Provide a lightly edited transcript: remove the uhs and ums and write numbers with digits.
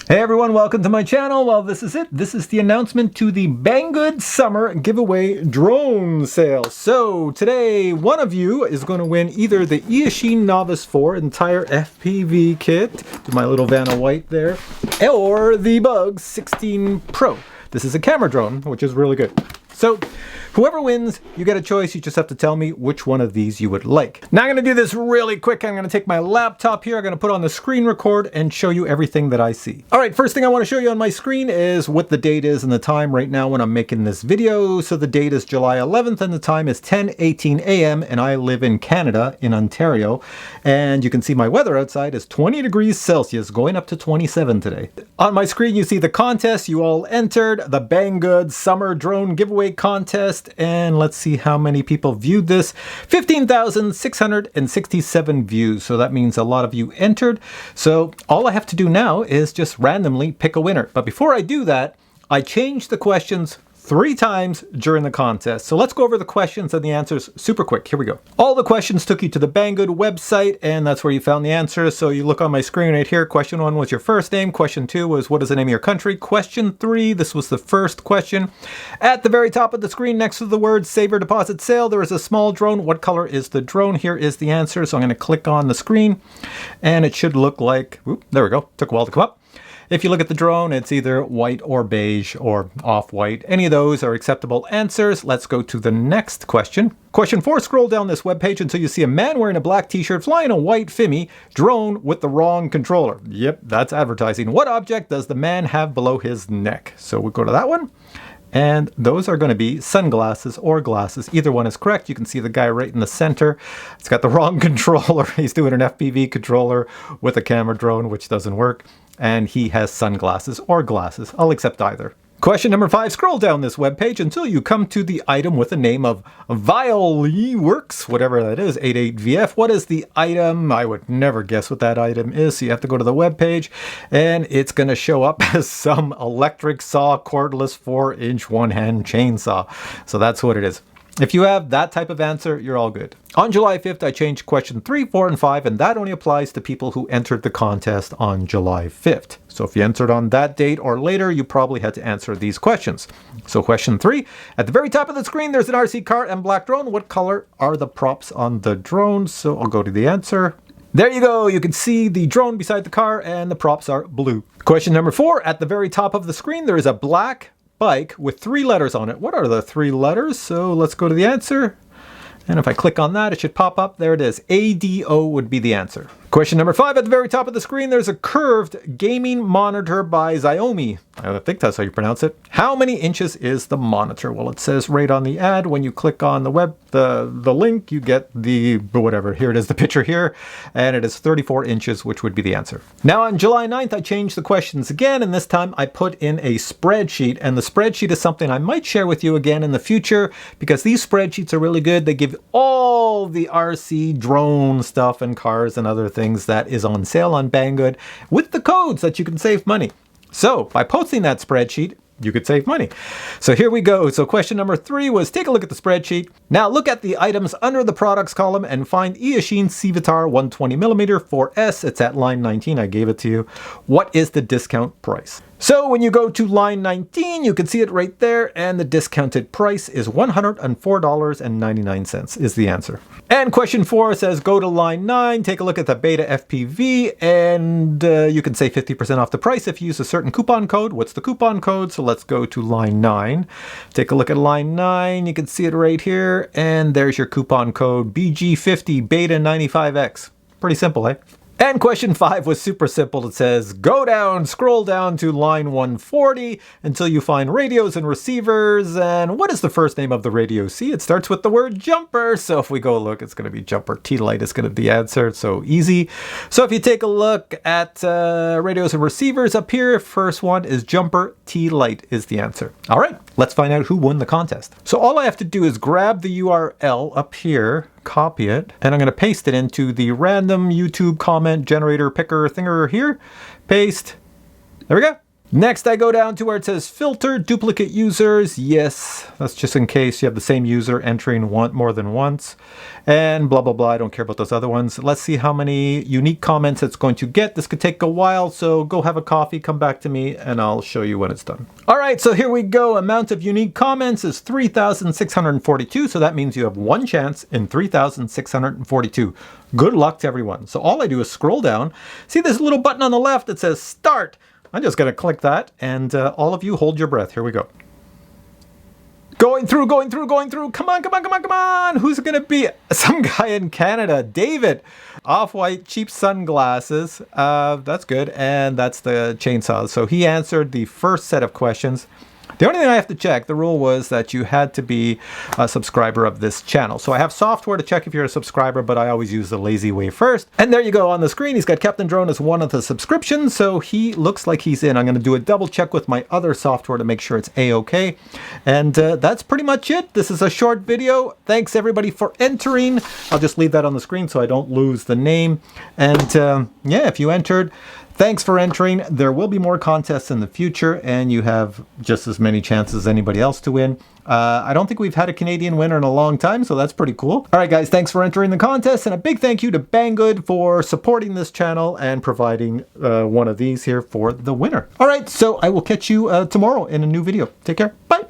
Hey everyone, welcome to my channel. Well, this is it. This is the announcement to the Banggood Summer Giveaway Drone Sale. So today, one of you is going to win either the Eachine Novice 4 entire FPV kit, my little Vanna White there, or the Bug 16 Pro. This is a camera drone, which is really good. So whoever wins, you get a choice. You just have to tell me which one of these you would like. Now I'm going to do this really quick. I'm going to take my laptop here. I'm going to put on the screen record and show you everything that I see. All right, first thing I want to show you on my screen is what the date is and the time right now when I'm making this video. So the date is July 11th and the time is 10:18 a.m. and I live in Canada, in Ontario. And you can see my weather outside is 20 degrees Celsius, going up to 27 today. On my screen, you see the contest you all entered, the Banggood Summer Drone Giveaway Contest. And let's see how many people viewed this. 15,667 views. So that means a lot of you entered. So all I have to do now is just randomly pick a winner. But before I do that, I changed the questions 3 times during the contest. So let's go over the questions and the answers super quick. Here we go. All the questions took you to the Banggood website, and that's where you found the answers. So you look on my screen right here. Question 1 was your first name. Question 2 was what is the name of your country. Question 3, this was the first question. At the very top of the screen, next to the word save or deposit sale, there is a small drone. What color is the drone? Here is the answer. So I'm going to click on the screen, and it should look like, there we go. Took a while to come up. If you look at the drone, it's either white or beige or off-white. Any of those are acceptable answers. Let's go to the next question. Question 4, scroll down this webpage until you see a man wearing a black t-shirt flying a white FIMI drone with the wrong controller. Yep, that's advertising. What object does the man have below his neck? So we'll go to that one. And those are going to be sunglasses or glasses. Either one is correct. You can see the guy right in the center. It's got the wrong controller. He's doing an FPV controller with a camera drone, which doesn't work. And he has sunglasses or glasses. I'll accept either. Question number 5, scroll down this webpage until you come to the item with the name of Works, whatever that is, 88VF. What is the item? I would never guess what that item is, so you have to go to the webpage, and it's going to show up as some electric saw, cordless 4-inch one-hand chainsaw. So that's what it is. If you have that type of answer, you're all good. On July 5th, I changed question 3, 4, and 5, and that only applies to people who entered the contest on July 5th. So if you entered on that date or later, you probably had to answer these questions. So question 3, at the very top of the screen, there's an RC car and black drone. What color are the props on the drone? So I'll go to the answer. There you go. You can see the drone beside the car and the props are blue. Question number 4, at the very top of the screen, there is a black bike with 3 letters on it. What are the 3 letters? So let's go to the answer. And if I click on that, it should pop up. There it is. ADO would be the answer. Question number 5, at the very top of the screen, there's a curved gaming monitor by Xiaomi. I think that's how you pronounce it. How many inches is the monitor? Well, it says right on the ad, when you click on the link, you get the, whatever, here it is, the picture here, and it is 34 inches, which would be the answer. Now on July 9th, I changed the questions again, and this time I put in a spreadsheet, and the spreadsheet is something I might share with you again in the future, because these spreadsheets are really good. They give all the RC drone stuff and cars and other things that is on sale on Banggood with the codes that you can save money. So by posting that spreadsheet, you could save money. So here we go. So question number 3 was take a look at the spreadsheet. Now look at the items under the products column and find Eachine Civitar 120mm 4S. It's at line 19. I gave it to you. What is the discount price? So when you go to line 19, you can see it right there, and the discounted price is $104.99 is the answer. And question 4 says go to line 9, take a look at the Beta FPV, and you can save 50% off the price if you use a certain coupon code. What's the coupon code? So let's go to line 9. Take a look at line 9. You can see it right here, and there's your coupon code BG50 Beta 95X. Pretty simple, eh? And question 5 was super simple. It says, go down, scroll down to line 140 until you find radios and receivers. And what is the first name of the radio? See, it starts with the word jumper. So if we go look, it's going to be jumper T-Light is going to be the answer. It's so easy. So if you take a look at radios and receivers up here, first one is jumper T-Light is the answer. All right, let's find out who won the contest. So all I have to do is grab the URL up here, copy it, and I'm going to paste it into the random YouTube comment generator picker thinger here. Paste. There we go. Next, I go down to where it says filter duplicate users. Yes, that's just in case you have the same user entering more than once. And blah, blah, blah. I don't care about those other ones. Let's see how many unique comments it's going to get. This could take a while, so go have a coffee, come back to me, and I'll show you when it's done. All right, so here we go. Amount of unique comments is 3,642. So that means you have one chance in 3,642. Good luck to everyone. So all I do is scroll down. See this little button on the left that says start. I'm just going to click that, and all of you hold your breath. Here we go. Going through. Come on, come on, come on, come on. Who's it going to be? Some guy in Canada. David. Off-white, cheap sunglasses. That's good. And that's the chainsaw. So he answered the first set of questions. The only thing I have to check, the rule was that you had to be a subscriber of this channel. So I have software to check if you're a subscriber, but I always use the lazy way first. And there you go on the screen. He's got Captain Drone as one of the subscriptions, so he looks like he's in. I'm going to do a double check with my other software to make sure it's A-OK. And that's pretty much it. This is a short video. Thanks everybody for entering. I'll just leave that on the screen so I don't lose the name. And yeah, if you entered, thanks for entering. There will be more contests in the future, and you have just as many chances as anybody else to win. I don't think we've had a Canadian winner in a long time, so that's pretty cool. All right, guys, thanks for entering the contest, and a big thank you to Banggood for supporting this channel and providing one of these here for the winner. All right, so I will catch you tomorrow in a new video. Take care. Bye.